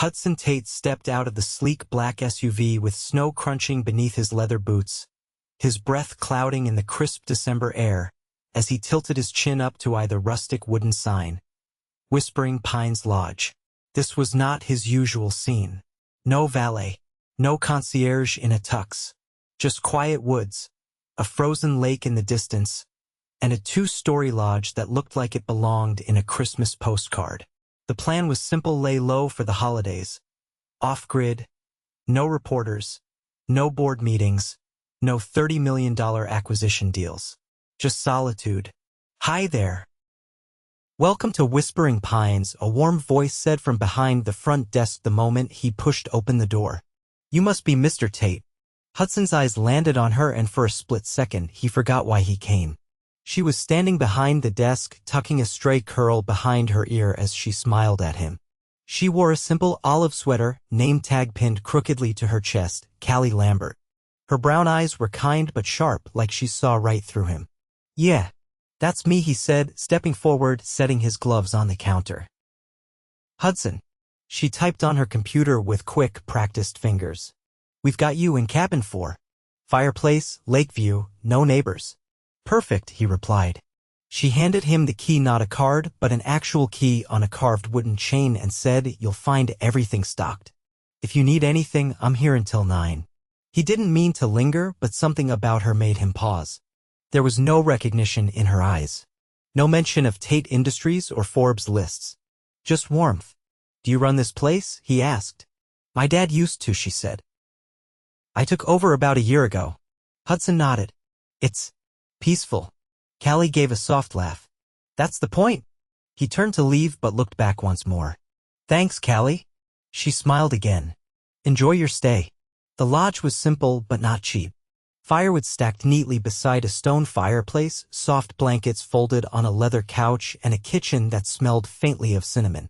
Hudson Tate stepped out of the sleek black SUV with snow crunching beneath his leather boots, his breath clouding in the crisp December air as he tilted his chin up to eye the rustic wooden sign, Whispering Pines Lodge. This was not his usual scene. No valet, no concierge in a tux, just quiet woods, a frozen lake in the distance, and a two-story lodge that looked like it belonged in a Christmas postcard. The plan was simple: lay low for the holidays. Off-grid, no reporters, no board meetings, no $30 million acquisition deals. Just solitude. Hi there. Welcome to Whispering Pines, a warm voice said from behind the front desk the moment he pushed open the door. You must be Mr. Tate. Hudson's eyes landed on her, and for a split second he forgot why he came. She was standing behind the desk, tucking a stray curl behind her ear as she smiled at him. She wore a simple olive sweater, name tag pinned crookedly to her chest, Callie Lambert. Her brown eyes were kind but sharp, like she saw right through him. Yeah, that's me, he said, stepping forward, setting his gloves on the counter. Hudson. She typed on her computer with quick, practiced fingers. We've got you in cabin 4. Fireplace, lake view, no neighbors. Perfect, he replied. She handed him the key, not a card, but an actual key on a carved wooden chain, and said, You'll find everything stocked. If you need anything, I'm here until 9. He didn't mean to linger, but something about her made him pause. There was no recognition in her eyes. No mention of Tate Industries or Forbes lists. Just warmth. Do you run this place? He asked. My dad used to, she said. I took over about a year ago. Hudson nodded. It's peaceful. Callie gave a soft laugh. That's the point. He turned to leave but looked back once more. Thanks, Callie. She smiled again. Enjoy your stay. The lodge was simple but not cheap. Firewood stacked neatly beside a stone fireplace, soft blankets folded on a leather couch, and a kitchen that smelled faintly of cinnamon.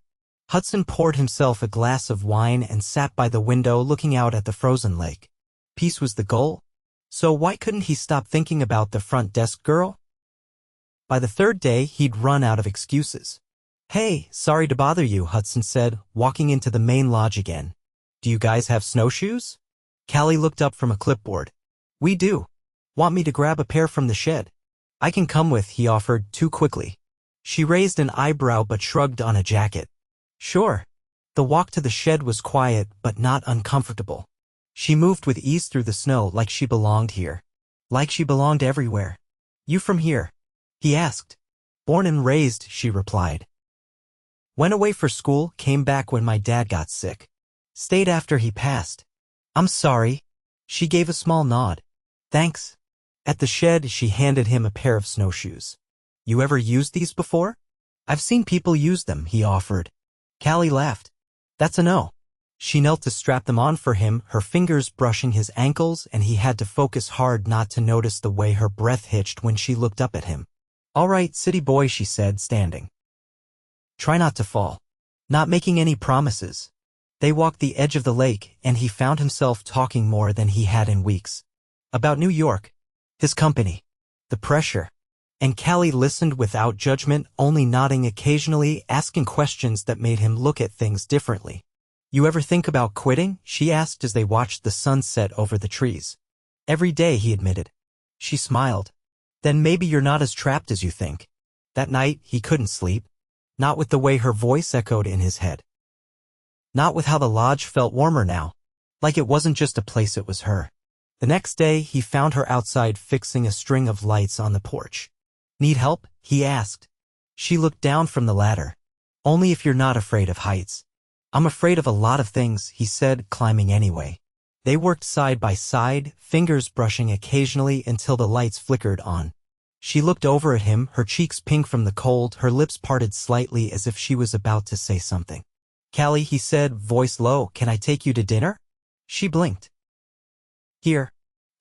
Hudson poured himself a glass of wine and sat by the window looking out at the frozen lake. Peace was the goal. So why couldn't he stop thinking about the front desk girl? By the third day, he'd run out of excuses. Hey, sorry to bother you, Hudson said, walking into the main lodge again. Do you guys have snowshoes? Callie looked up from a clipboard. We do. Want me to grab a pair from the shed? I can come with, he offered, too quickly. She raised an eyebrow but shrugged on a jacket. Sure. The walk to the shed was quiet but not uncomfortable. She moved with ease through the snow like she belonged here. Like she belonged everywhere. You from here? He asked. Born and raised, she replied. Went away for school, came back when my dad got sick. Stayed after he passed. I'm sorry. She gave a small nod. Thanks. At the shed, she handed him a pair of snowshoes. You ever used these before? I've seen people use them, he offered. Callie laughed. That's a no. She knelt to strap them on for him, her fingers brushing his ankles, and he had to focus hard not to notice the way her breath hitched when she looked up at him. All right, city boy, she said, standing. Try not to fall. Not making any promises. They walked the edge of the lake, and he found himself talking more than he had in weeks. About New York, his company, the pressure. And Callie listened without judgment, only nodding occasionally, asking questions that made him look at things differently. You ever think about quitting? She asked as they watched the sun set over the trees. Every day, he admitted. She smiled. Then maybe you're not as trapped as you think. That night, he couldn't sleep. Not with the way her voice echoed in his head. Not with how the lodge felt warmer now. Like it wasn't just a place, it was her. The next day, he found her outside fixing a string of lights on the porch. Need help? He asked. She looked down from the ladder. Only if you're not afraid of heights. I'm afraid of a lot of things, he said, climbing anyway. They worked side by side, fingers brushing occasionally until the lights flickered on. She looked over at him, her cheeks pink from the cold, her lips parted slightly as if she was about to say something. Callie, he said, voice low, can I take you to dinner? She blinked. Here.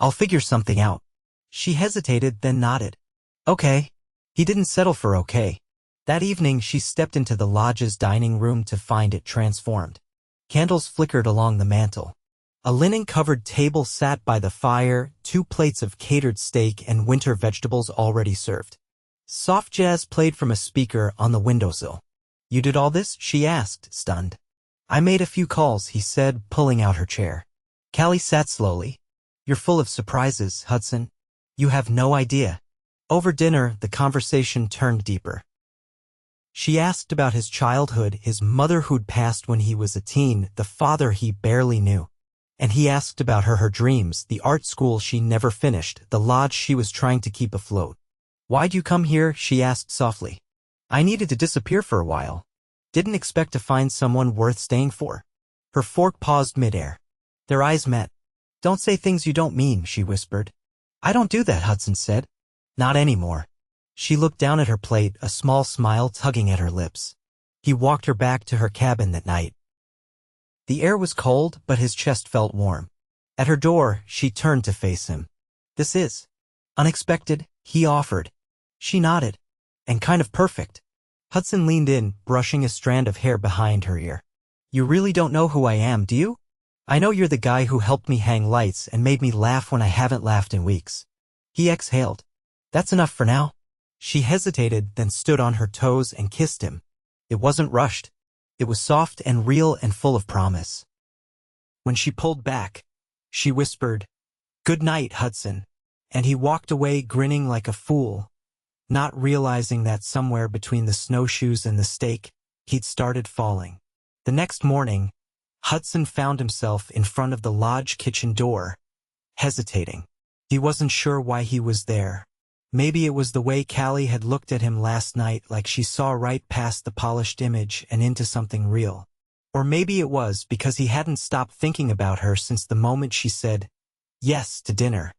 I'll figure something out. She hesitated, then nodded. Okay. He didn't settle for okay. That evening, she stepped into the lodge's dining room to find it transformed. Candles flickered along the mantel. A linen-covered table sat by the fire, 2 plates of catered steak and winter vegetables already served. Soft jazz played from a speaker on the windowsill. You did all this? She asked, stunned. I made a few calls, he said, pulling out her chair. Callie sat slowly. You're full of surprises, Hudson. You have no idea. Over dinner, the conversation turned deeper. She asked about his childhood, his mother who'd passed when he was a teen, the father he barely knew. And he asked about her dreams, the art school she never finished, the lodge she was trying to keep afloat. Why'd you come here? She asked softly. I needed to disappear for a while. Didn't expect to find someone worth staying for. Her fork paused midair. Their eyes met. Don't say things you don't mean, she whispered. I don't do that, Hudson said. Not anymore. She looked down at her plate, a small smile tugging at her lips. He walked her back to her cabin that night. The air was cold, but his chest felt warm. At her door, she turned to face him. This is unexpected, he offered. She nodded. And kind of perfect. Hudson leaned in, brushing a strand of hair behind her ear. You really don't know who I am, do you? I know you're the guy who helped me hang lights and made me laugh when I haven't laughed in weeks. He exhaled. That's enough for now. She hesitated, then stood on her toes and kissed him. It wasn't rushed. It was soft and real and full of promise. When she pulled back, she whispered, Good night, Hudson. And he walked away grinning like a fool, not realizing that somewhere between the snowshoes and the steak, he'd started falling. The next morning, Hudson found himself in front of the lodge kitchen door, hesitating. He wasn't sure why he was there. Maybe it was the way Callie had looked at him last night, like she saw right past the polished image and into something real. Or maybe it was because he hadn't stopped thinking about her since the moment she said yes to dinner.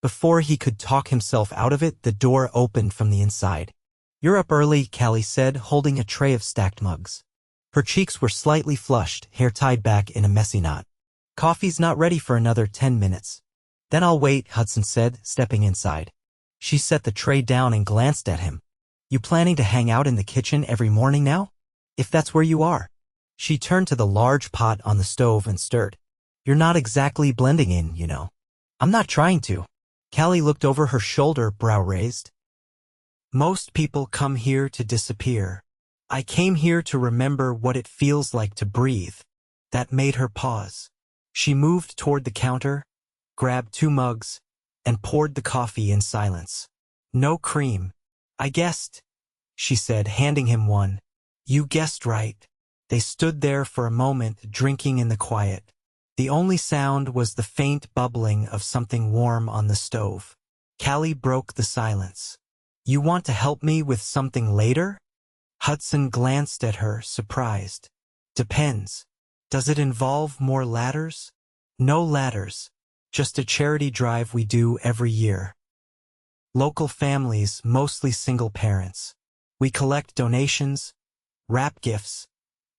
Before he could talk himself out of it, the door opened from the inside. You're up early, Callie said, holding a tray of stacked mugs. Her cheeks were slightly flushed, hair tied back in a messy knot. Coffee's not ready for another 10 minutes. Then I'll wait, Hudson said, stepping inside. She set the tray down and glanced at him. You planning to hang out in the kitchen every morning now? If that's where you are. She turned to the large pot on the stove and stirred. You're not exactly blending in, you know. I'm not trying to. Callie looked over her shoulder, brow raised. Most people come here to disappear. I came here to remember what it feels like to breathe. That made her pause. She moved toward the counter, grabbed 2 mugs, and poured the coffee in silence. No cream. I guessed, she said, handing him one. You guessed right. They stood there for a moment, drinking in the quiet. The only sound was the faint bubbling of something warm on the stove. Callie broke the silence. You want to help me with something later? Hudson glanced at her, surprised. Depends. Does it involve more ladders? No ladders. Just a charity drive we do every year. Local families, mostly single parents. We collect donations, wrap gifts,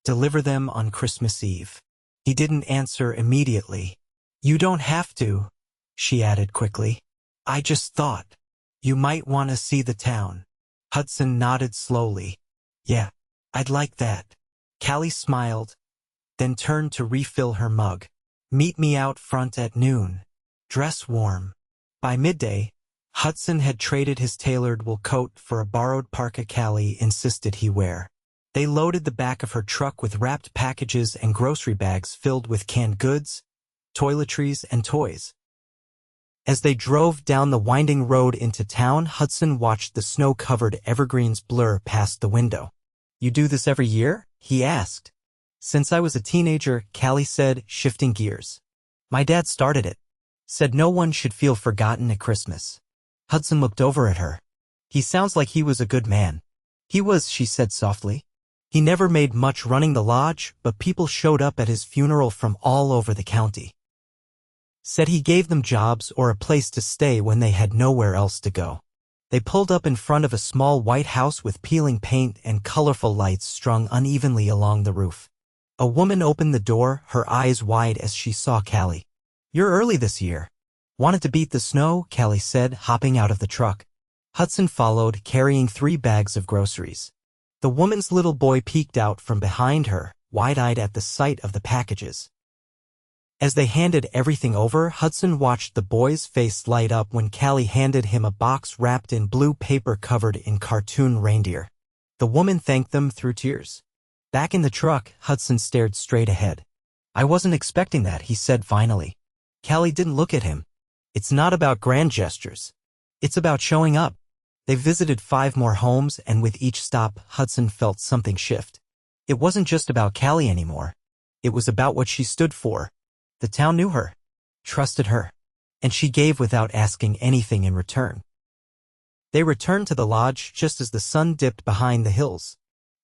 deliver them on Christmas Eve. He didn't answer immediately. You don't have to, she added quickly. I just thought. You might want to see the town. Hudson nodded slowly. Yeah, I'd like that. Callie smiled, then turned to refill her mug. Meet me out front at noon. Dress warm. By midday, Hudson had traded his tailored wool coat for a borrowed parka Callie insisted he wear. They loaded the back of her truck with wrapped packages and grocery bags filled with canned goods, toiletries, and toys. As they drove down the winding road into town, Hudson watched the snow-covered evergreens blur past the window. You do this every year? He asked. Since I was a teenager, Callie said, shifting gears. My dad started it. Said no one should feel forgotten at Christmas. Hudson looked over at her. He sounds like he was a good man. He was, she said softly. He never made much running the lodge, but people showed up at his funeral from all over the county. Said he gave them jobs or a place to stay when they had nowhere else to go. They pulled up in front of a small white house with peeling paint and colorful lights strung unevenly along the roof. A woman opened the door, her eyes wide as she saw Callie. You're early this year. Wanted to beat the snow, Callie said, hopping out of the truck. Hudson followed, carrying 3 bags of groceries. The woman's little boy peeked out from behind her, wide-eyed at the sight of the packages. As they handed everything over, Hudson watched the boy's face light up when Callie handed him a box wrapped in blue paper covered in cartoon reindeer. The woman thanked them through tears. Back in the truck, Hudson stared straight ahead. I wasn't expecting that, he said finally. Callie didn't look at him. It's not about grand gestures. It's about showing up. They visited 5 more homes, and with each stop, Hudson felt something shift. It wasn't just about Callie anymore. It was about what she stood for. The town knew her, trusted her, and she gave without asking anything in return. They returned to the lodge just as the sun dipped behind the hills.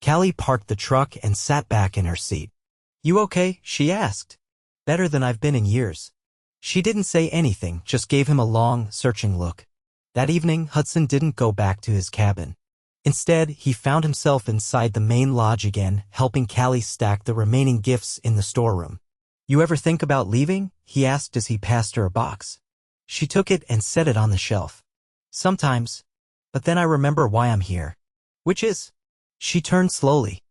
Callie parked the truck and sat back in her seat. You okay? She asked. Better than I've been in years. She didn't say anything, just gave him a long, searching look. That evening, Hudson didn't go back to his cabin. Instead, he found himself inside the main lodge again, helping Callie stack the remaining gifts in the storeroom. You ever think about leaving? He asked as he passed her a box. She took it and set it on the shelf. Sometimes. But then I remember why I'm here. Which is? She turned slowly.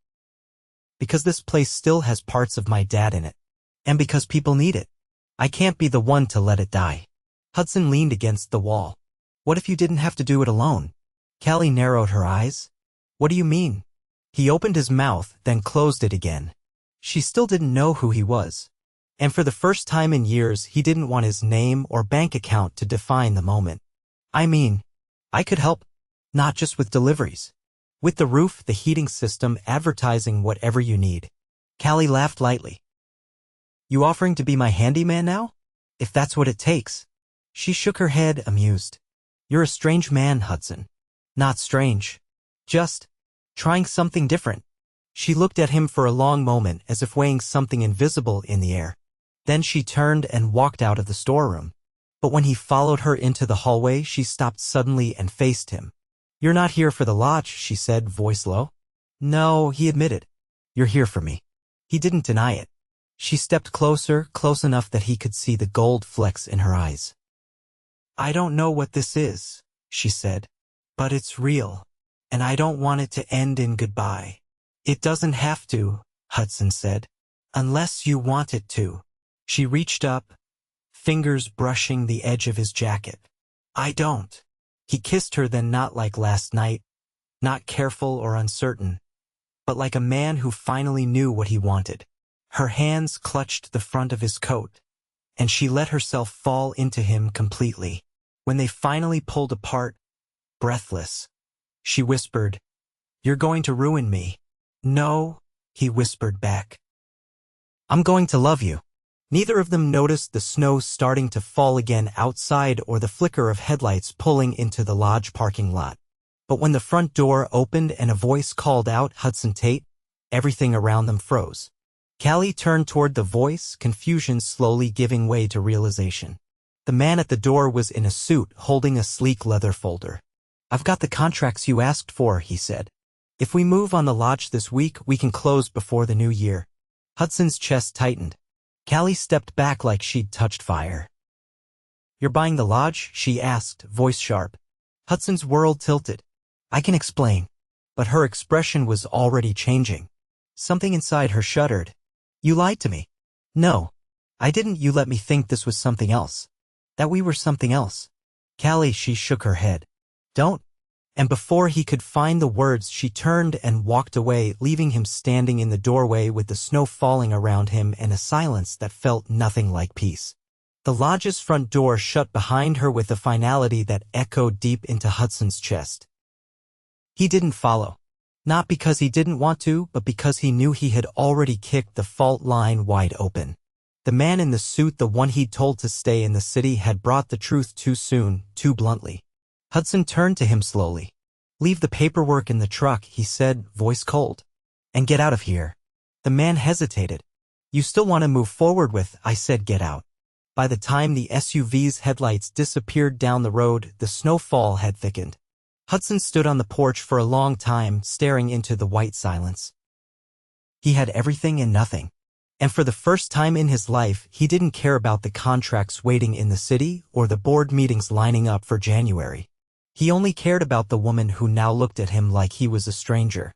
Because this place still has parts of my dad in it. And because people need it. I can't be the one to let it die. Hudson leaned against the wall. What if you didn't have to do it alone? Callie narrowed her eyes. What do you mean? He opened his mouth, then closed it again. She still didn't know who he was. And for the first time in years, he didn't want his name or bank account to define the moment. I mean, I could help. Not just with deliveries. With the roof, the heating system, advertising, whatever you need. Callie laughed lightly. You offering to be my handyman now? If that's what it takes. She shook her head, amused. You're a strange man, Hudson. Not strange. Just trying something different. She looked at him for a long moment as if weighing something invisible in the air. Then she turned and walked out of the storeroom. But when he followed her into the hallway, she stopped suddenly and faced him. You're not here for the lodge, she said, voice low. No, he admitted. You're here for me. He didn't deny it. She stepped closer, close enough that he could see the gold flecks in her eyes. I don't know what this is, she said. But it's real. And I don't want it to end in goodbye. It doesn't have to, Hudson said. Unless you want it to. She reached up, fingers brushing the edge of his jacket. I don't. He kissed her, then not like last night, not careful or uncertain, but like a man who finally knew what he wanted. Her hands clutched the front of his coat, and she let herself fall into him completely. When they finally pulled apart, breathless, she whispered, You're going to ruin me. No, he whispered back. I'm going to love you. Neither of them noticed the snow starting to fall again outside or the flicker of headlights pulling into the lodge parking lot. But when the front door opened and a voice called out, Hudson Tate, everything around them froze. Callie turned toward the voice, confusion slowly giving way to realization. The man at the door was in a suit, holding a sleek leather folder. I've got the contracts you asked for, he said. If we move on the lodge this week, we can close before the new year. Hudson's chest tightened. Callie stepped back like she'd touched fire. You're buying the lodge? She asked, voice sharp. Hudson's world tilted. I can explain. But her expression was already changing. Something inside her shuddered. You lied to me. No. I didn't. You let me think this was something else. That we were something else. Callie, she shook her head. Don't. And before he could find the words, she turned and walked away, leaving him standing in the doorway with the snow falling around him and a silence that felt nothing like peace. The lodge's front door shut behind her with a finality that echoed deep into Hudson's chest. He didn't follow. Not because he didn't want to, but because he knew he had already kicked the fault line wide open. The man in the suit, the one he'd told to stay in the city, had brought the truth too soon, too bluntly. Hudson turned to him slowly. Leave the paperwork in the truck, he said, voice cold. And get out of here. The man hesitated. You still want to move forward with, I said, get out. By the time the SUV's headlights disappeared down the road, the snowfall had thickened. Hudson stood on the porch for a long time, staring into the white silence. He had everything and nothing. And for the first time in his life, he didn't care about the contracts waiting in the city or the board meetings lining up for January. He only cared about the woman who now looked at him like he was a stranger.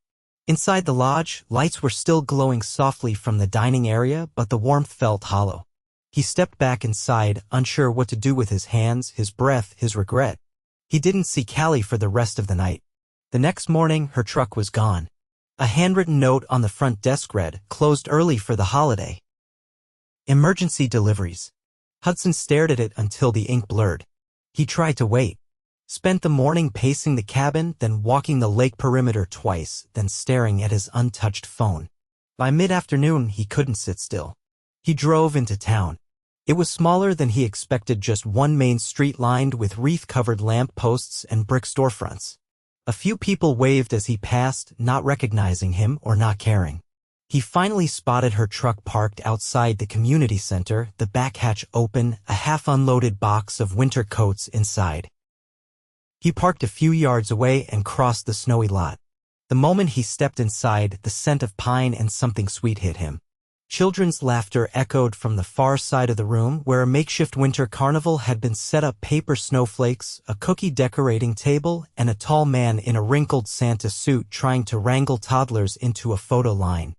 Inside the lodge, lights were still glowing softly from the dining area, but the warmth felt hollow. He stepped back inside, unsure what to do with his hands, his breath, his regret. He didn't see Callie for the rest of the night. The next morning, her truck was gone. A handwritten note on the front desk read, "Closed early for the holiday. Emergency deliveries." Hudson stared at it until the ink blurred. He tried to wait. Spent the morning pacing the cabin, then walking the lake perimeter twice, then staring at his untouched phone. By mid-afternoon, he couldn't sit still. He drove into town. It was smaller than he expected, just one main street lined with wreath-covered lamp posts and brick storefronts. A few people waved as he passed, not recognizing him or not caring. He finally spotted her truck parked outside the community center, the back hatch open, a half-unloaded box of winter coats inside. He parked a few yards away and crossed the snowy lot. The moment he stepped inside, the scent of pine and something sweet hit him. Children's laughter echoed from the far side of the room where a makeshift winter carnival had been set up, paper snowflakes, a cookie decorating table, and a tall man in a wrinkled Santa suit trying to wrangle toddlers into a photo line.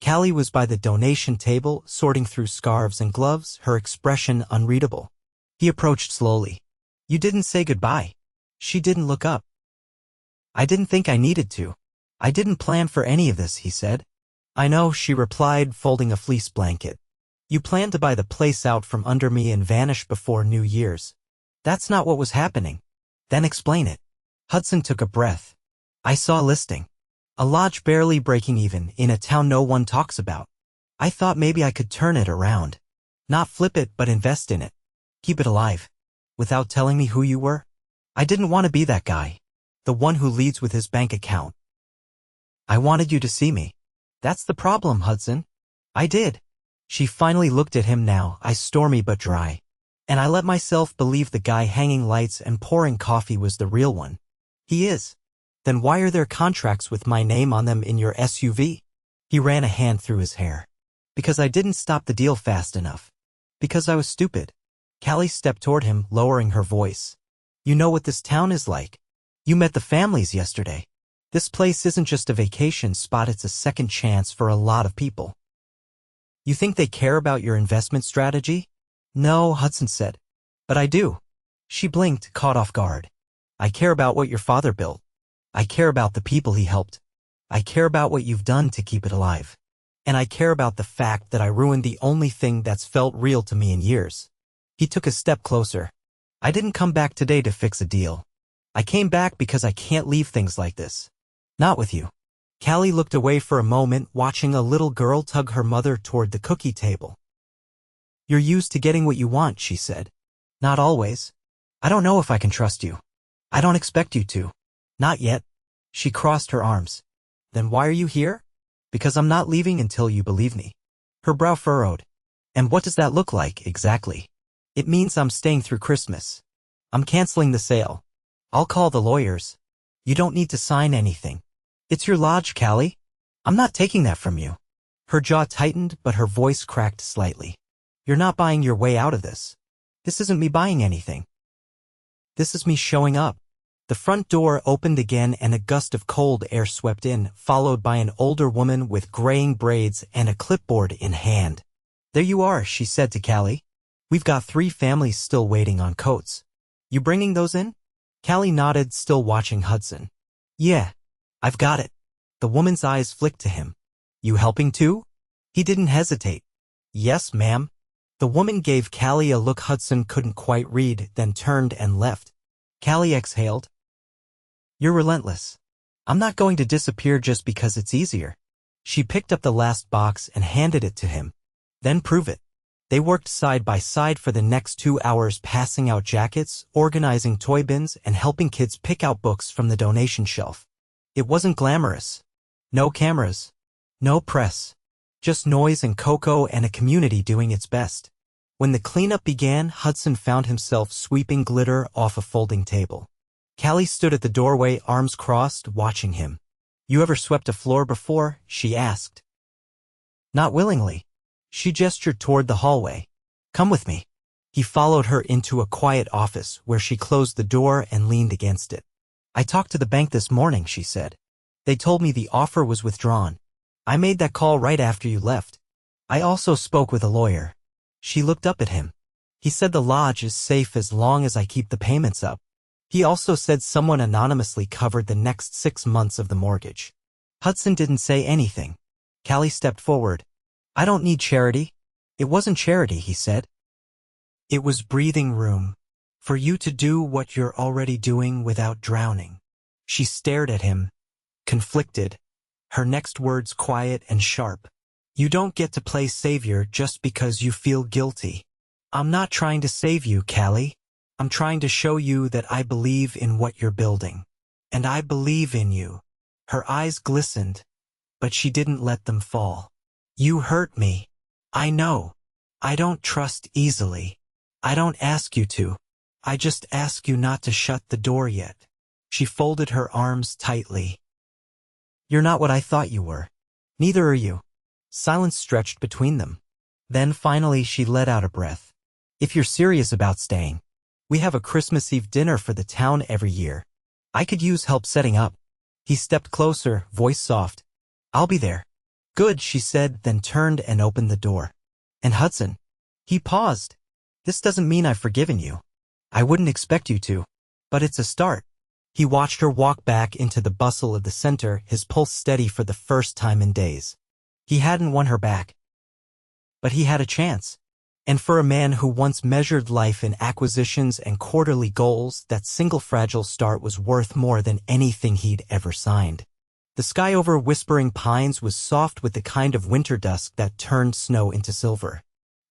Callie was by the donation table, sorting through scarves and gloves, her expression unreadable. He approached slowly. "You didn't say goodbye." She didn't look up. "I didn't think I needed to. I didn't plan for any of this," he said. "I know," she replied, folding a fleece blanket. "You planned to buy the place out from under me and vanish before New Year's. That's not what was happening." "Then explain it." Hudson took a breath. "I saw a listing. A lodge barely breaking even, in a town no one talks about. I thought maybe I could turn it around. Not flip it, but invest in it. Keep it alive. Without telling me who you were. I didn't want to be that guy. The one who leads with his bank account. I wanted you to see me. That's the problem, Hudson. I did." She finally looked at him now, eyes stormy but dry. "And I let myself believe the guy hanging lights and pouring coffee was the real one." "He is." "Then why are there contracts with my name on them in your SUV?" He ran a hand through his hair. "Because I didn't stop the deal fast enough. Because I was stupid." Callie stepped toward him, lowering her voice. "You know what this town is like. You met the families yesterday. This place isn't just a vacation spot, it's a second chance for a lot of people." "You think they care about your investment strategy?" "No," Hudson said. "But I do." She blinked, caught off guard. "I care about what your father built. I care about the people he helped. I care about what you've done to keep it alive. And I care about the fact that I ruined the only thing that's felt real to me in years." He took a step closer. "I didn't come back today to fix a deal. I came back because I can't leave things like this. Not with you." Callie looked away for a moment, watching a little girl tug her mother toward the cookie table. "You're used to getting what you want," she said. "Not always. I don't know if I can trust you. I don't expect you to. Not yet." She crossed her arms. "Then why are you here?" "Because I'm not leaving until you believe me." Her brow furrowed. "And what does that look like, exactly?" "It means I'm staying through Christmas. I'm canceling the sale. I'll call the lawyers. You don't need to sign anything. It's your lodge, Callie. I'm not taking that from you." Her jaw tightened, but her voice cracked slightly. "You're not buying your way out of this. This isn't me buying anything. This is me showing up." The front door opened again and a gust of cold air swept in, followed by an older woman with graying braids and a clipboard in hand. "There you are," she said to Callie. "We've got 3 families still waiting on coats. You bringing those in?" Callie nodded, still watching Hudson. "Yeah. I've got it." The woman's eyes flicked to him. "You helping too?" He didn't hesitate. "Yes, ma'am." The woman gave Callie a look Hudson couldn't quite read, then turned and left. Callie exhaled. "You're relentless. I'm not going to disappear just because it's easier." She picked up the last box and handed it to him. "Then prove it." They worked side by side for the next 2 hours, passing out jackets, organizing toy bins, and helping kids pick out books from the donation shelf. It wasn't glamorous. No cameras. No press. Just noise and cocoa and a community doing its best. When the cleanup began, Hudson found himself sweeping glitter off a folding table. Callie stood at the doorway, arms crossed, watching him. "You ever swept a floor before?" she asked. "Not willingly." She gestured toward the hallway. "Come with me." He followed her into a quiet office where she closed the door and leaned against it. "I talked to the bank this morning," she said. "They told me the offer was withdrawn. I made that call right after you left. I also spoke with a lawyer." She looked up at him. "He said the lodge is safe as long as I keep the payments up. He also said someone anonymously covered the next 6 months of the mortgage." Hudson didn't say anything. Callie stepped forward. I don't need charity. It wasn't charity, he said. It was breathing room. For you to do what you're already doing without drowning. She stared at him, conflicted, her next words quiet and sharp. You don't get to play savior just because you feel guilty. I'm not trying to save you, Callie. I'm trying to show you that I believe in what you're building. And I believe in you. Her eyes glistened, but she didn't let them fall. You hurt me. I know. I don't trust easily. I don't ask you to. I just ask you not to shut the door yet. She folded her arms tightly. You're not what I thought you were. Neither are you. Silence stretched between them. Then finally she let out a breath. If you're serious about staying, we have a Christmas Eve dinner for the town every year. I could use help setting up. He stepped closer, voice soft. I'll be there. Good, she said, then turned and opened the door. And Hudson. He paused. This doesn't mean I've forgiven you. I wouldn't expect you to. But it's a start. He watched her walk back into the bustle of the center, his pulse steady for the first time in days. He hadn't won her back. But he had a chance. And for a man who once measured life in acquisitions and quarterly goals, that single fragile start was worth more than anything he'd ever signed. The sky over Whispering Pines was soft with the kind of winter dusk that turned snow into silver.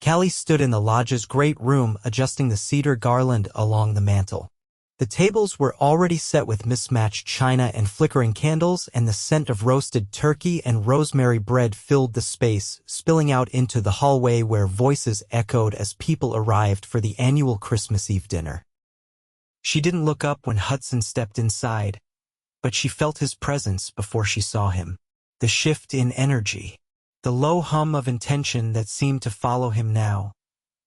Callie stood in the lodge's great room adjusting the cedar garland along the mantel. The tables were already set with mismatched china and flickering candles, and the scent of roasted turkey and rosemary bread filled the space, spilling out into the hallway where voices echoed as people arrived for the annual Christmas Eve dinner. She didn't look up when Hudson stepped inside, but she felt his presence before she saw him. The shift in energy, the low hum of intention that seemed to follow him now,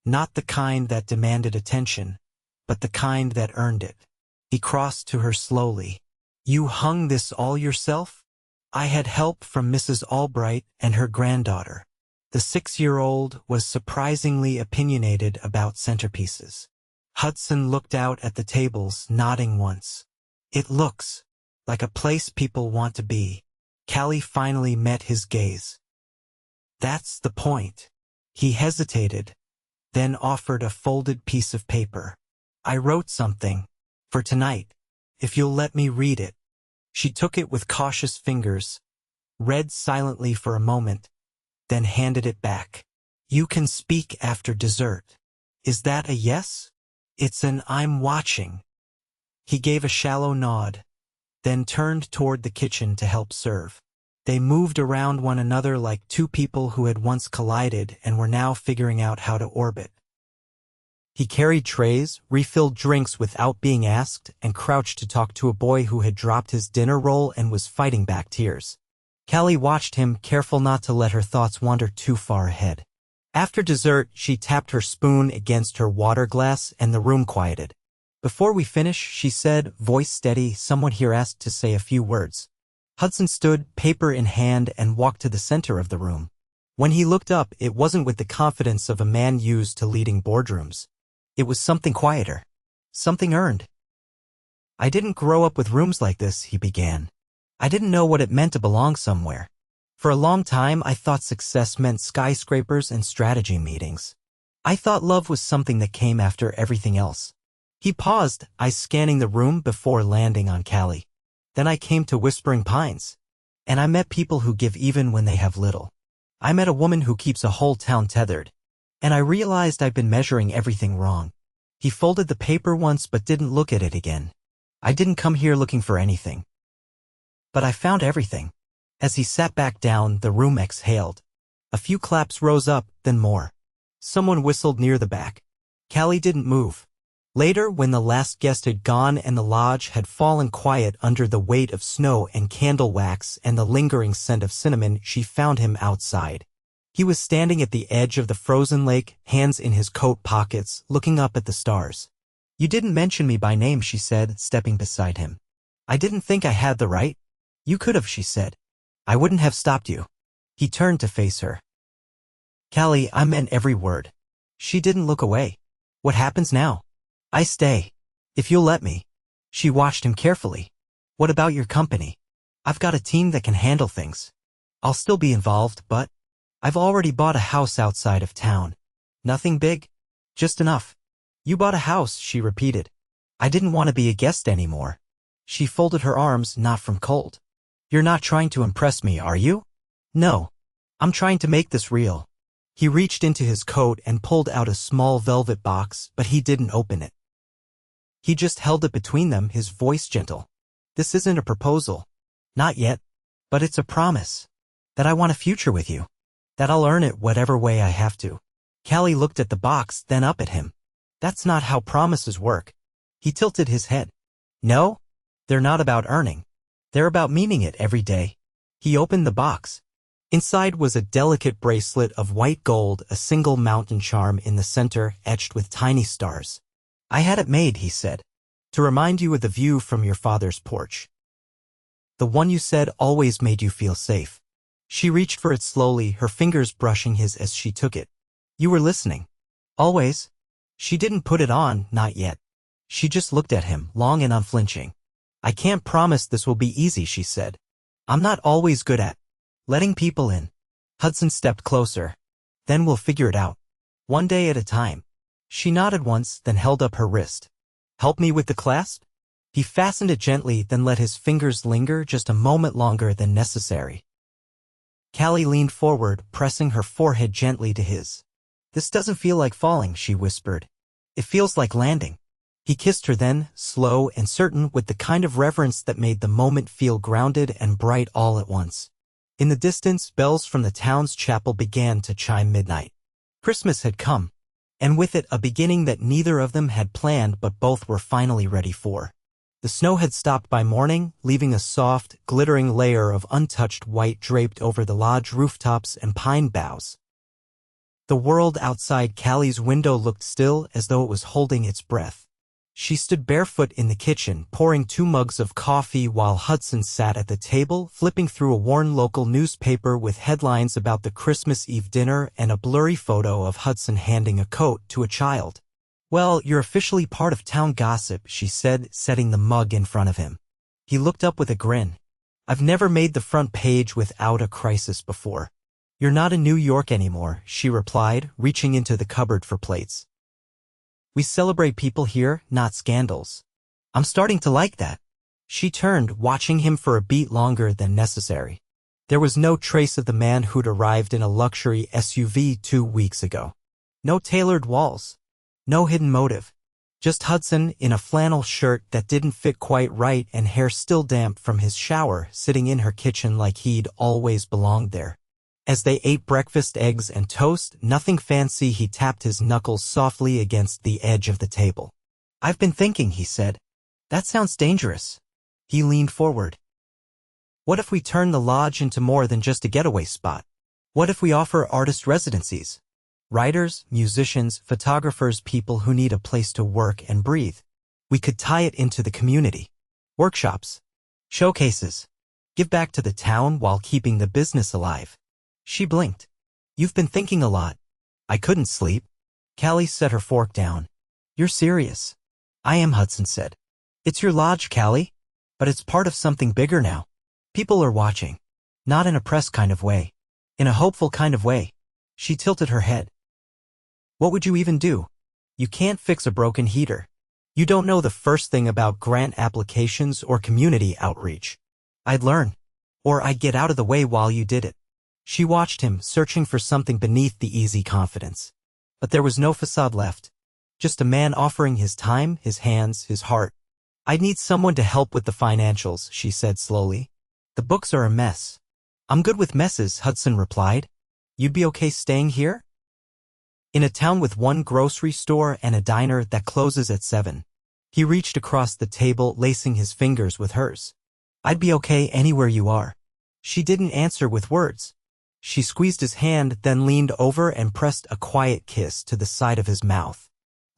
not the kind that demanded attention, but the kind that earned it. He crossed to her slowly. You hung this all yourself? I had help from Mrs. Albright and her granddaughter. The 6-year-old was surprisingly opinionated about centerpieces. Hudson looked out at the tables, nodding once. It looks like a place people want to be. Callie finally met his gaze. That's the point. He hesitated, then offered a folded piece of paper. I wrote something. For tonight. If you'll let me read it. She took it with cautious fingers, read silently for a moment, then handed it back. You can speak after dessert. Is that a yes? It's an I'm watching. He gave a shallow nod, then turned toward the kitchen to help serve. They moved around one another like two people who had once collided and were now figuring out how to orbit. He carried trays, refilled drinks without being asked, and crouched to talk to a boy who had dropped his dinner roll and was fighting back tears. Callie watched him, careful not to let her thoughts wander too far ahead. After dessert, she tapped her spoon against her water glass and the room quieted. Before we finish, she said, voice steady, someone here asked to say a few words. Hudson stood, paper in hand, and walked to the center of the room. When he looked up, it wasn't with the confidence of a man used to leading boardrooms. It was something quieter. Something earned. I didn't grow up with rooms like this, he began. I didn't know what it meant to belong somewhere. For a long time, I thought success meant skyscrapers and strategy meetings. I thought love was something that came after everything else. He paused, eyes scanning the room before landing on Callie. Then I came to Whispering Pines. And I met people who give even when they have little. I met a woman who keeps a whole town tethered. And I realized I'd been measuring everything wrong. He folded the paper once but didn't look at it again. I didn't come here looking for anything. But I found everything. As he sat back down, the room exhaled. A few claps rose up, then more. Someone whistled near the back. Callie didn't move. Later, when the last guest had gone and the lodge had fallen quiet under the weight of snow and candle wax and the lingering scent of cinnamon, she found him outside. He was standing at the edge of the frozen lake, hands in his coat pockets, looking up at the stars. You didn't mention me by name, she said, stepping beside him. I didn't think I had the right. You could have, she said. I wouldn't have stopped you. He turned to face her. Callie, I meant every word. She didn't look away. What happens now? I stay. If you'll let me. She watched him carefully. What about your company? I've got a team that can handle things. I'll still be involved, but I've already bought a house outside of town. Nothing big, just enough. You bought a house, she repeated. I didn't want to be a guest anymore. She folded her arms, not from cold. You're not trying to impress me, are you? No. I'm trying to make this real. He reached into his coat and pulled out a small velvet box, but he didn't open it. He just held it between them, his voice gentle. This isn't a proposal. Not yet. But it's a promise. That I want a future with you. That I'll earn it whatever way I have to. Callie looked at the box, then up at him. That's not how promises work. He tilted his head. No? They're not about earning. They're about meaning it every day. He opened the box. Inside was a delicate bracelet of white gold, a single mountain charm in the center, etched with tiny stars. I had it made, he said, to remind you of the view from your father's porch. The one you said always made you feel safe. She reached for it slowly, her fingers brushing his as she took it. You were listening. Always. She didn't put it on, not yet. She just looked at him, long and unflinching. I can't promise this will be easy, she said. I'm not always good at letting people in. Hudson stepped closer. Then we'll figure it out. One day at a time. She nodded once, then held up her wrist. Help me with the clasp? He fastened it gently, then let his fingers linger just a moment longer than necessary. Callie leaned forward, pressing her forehead gently to his. This doesn't feel like falling, she whispered. It feels like landing. He kissed her then, slow and certain, with the kind of reverence that made the moment feel grounded and bright all at once. In the distance, bells from the town's chapel began to chime midnight. Christmas had come, and with it a beginning that neither of them had planned but both were finally ready for. The snow had stopped by morning, leaving a soft, glittering layer of untouched white draped over the lodge rooftops and pine boughs. The world outside Callie's window looked still, as though it was holding its breath. She stood barefoot in the kitchen, pouring 2 mugs of coffee while Hudson sat at the table, flipping through a worn local newspaper with headlines about the Christmas Eve dinner and a blurry photo of Hudson handing a coat to a child. Well, you're officially part of town gossip, she said, setting the mug in front of him. He looked up with a grin. I've never made the front page without a crisis before. You're not in New York anymore, she replied, reaching into the cupboard for plates. We celebrate people here, not scandals. I'm starting to like that. She turned, watching him for a beat longer than necessary. There was no trace of the man who'd arrived in a luxury SUV 2 weeks ago. No tailored walls. No hidden motive. Just Hudson, in a flannel shirt that didn't fit quite right and hair still damp from his shower, sitting in her kitchen like he'd always belonged there. As they ate breakfast, eggs and toast, nothing fancy, he tapped his knuckles softly against the edge of the table. I've been thinking, he said. That sounds dangerous. He leaned forward. What if we turn the lodge into more than just a getaway spot? What if we offer artist residencies? Writers, musicians, photographers, people who need a place to work and breathe. We could tie it into the community. Workshops. Showcases. Give back to the town while keeping the business alive. She blinked. You've been thinking a lot. I couldn't sleep. Callie set her fork down. You're serious. I am, Hudson said. It's your lodge, Callie. But it's part of something bigger now. People are watching. Not in a press kind of way. In a hopeful kind of way. She tilted her head. What would you even do? You can't fix a broken heater. You don't know the first thing about grant applications or community outreach. I'd learn. Or I'd get out of the way while you did it. She watched him, searching for something beneath the easy confidence. But there was no facade left. Just a man offering his time, his hands, his heart. I'd need someone to help with the financials, she said slowly. The books are a mess. I'm good with messes, Hudson replied. You'd be okay staying here? In a town with 1 grocery store and a diner that closes at 7. He reached across the table, lacing his fingers with hers. I'd be okay anywhere you are. She didn't answer with words. She squeezed his hand, then leaned over and pressed a quiet kiss to the side of his mouth.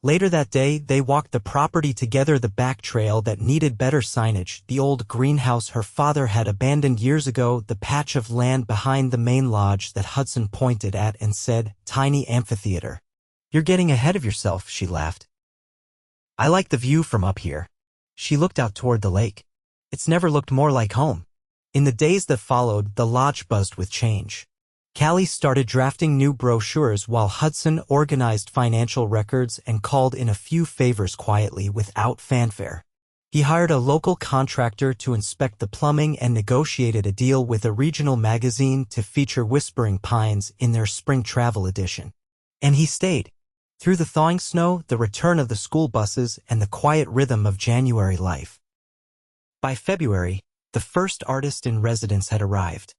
Later that day, they walked the property together, the back trail that needed better signage, the old greenhouse her father had abandoned years ago, the patch of land behind the main lodge that Hudson pointed at and said, tiny amphitheater. You're getting ahead of yourself, she laughed. I like the view from up here. She looked out toward the lake. It's never looked more like home. In the days that followed, the lodge buzzed with change. Callie started drafting new brochures while Hudson organized financial records and called in a few favors quietly without fanfare. He hired a local contractor to inspect the plumbing and negotiated a deal with a regional magazine to feature Whispering Pines in their spring travel edition. And he stayed. Through the thawing snow, the return of the school buses, and the quiet rhythm of January life. By February, the first artist in residence had arrived.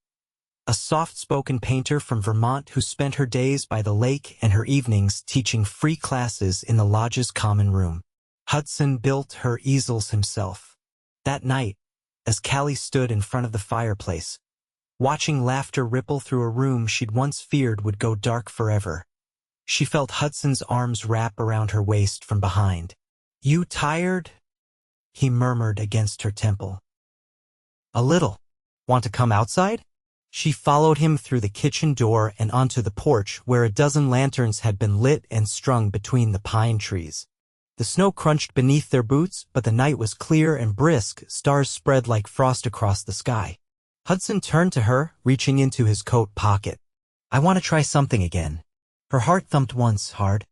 A soft-spoken painter from Vermont who spent her days by the lake and her evenings teaching free classes in the lodge's common room. Hudson built her easels himself. That night, as Callie stood in front of the fireplace, watching laughter ripple through a room she'd once feared would go dark forever, she felt Hudson's arms wrap around her waist from behind. "You tired?" he murmured against her temple. "A little. Want to come outside?" She followed him through the kitchen door and onto the porch where a dozen lanterns had been lit and strung between the pine trees. The snow crunched beneath their boots, but the night was clear and brisk, stars spread like frost across the sky. Hudson turned to her, reaching into his coat pocket. "I want to try something again." Her heart thumped once hard.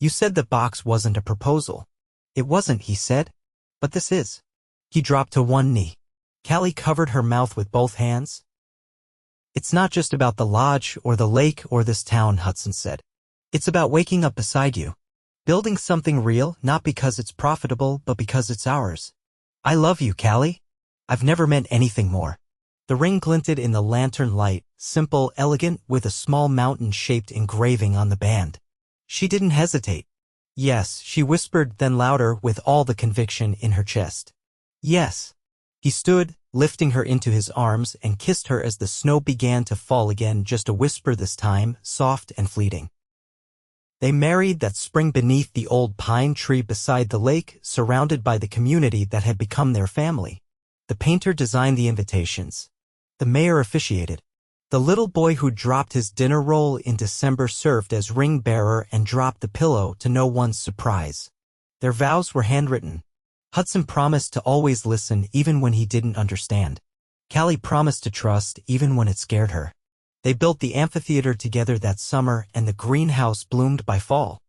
"You said the box wasn't a proposal." "It wasn't," he said. "But this is." He dropped to one knee. Callie covered her mouth with both hands. "It's not just about the lodge or the lake or this town," Hudson said. "It's about waking up beside you. Building something real, not because it's profitable, but because it's ours. I love you, Callie. I've never meant anything more." The ring glinted in the lantern light, simple, elegant, with a small mountain-shaped engraving on the band. She didn't hesitate. "Yes," she whispered, then louder, with all the conviction in her chest. "Yes." He stood, lifting her into his arms, and kissed her as the snow began to fall again, just a whisper this time, soft and fleeting. They married that spring beneath the old pine tree beside the lake, surrounded by the community that had become their family. The painter designed the invitations. The mayor officiated. The little boy who dropped his dinner roll in December served as ring bearer and dropped the pillow to no one's surprise. Their vows were handwritten. Hudson promised to always listen even when he didn't understand. Callie promised to trust even when it scared her. They built the amphitheater together that summer, and the greenhouse bloomed by fall.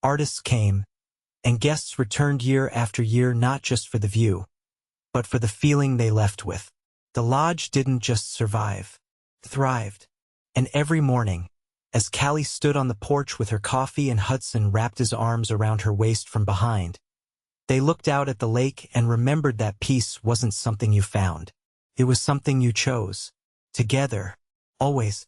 Artists came, and guests returned year after year, not just for the view, but for the feeling they left with. The lodge didn't just survive, it thrived. And every morning, as Callie stood on the porch with her coffee and Hudson wrapped his arms around her waist from behind, they looked out at the lake and remembered that peace wasn't something you found. It was something you chose. Together. Always.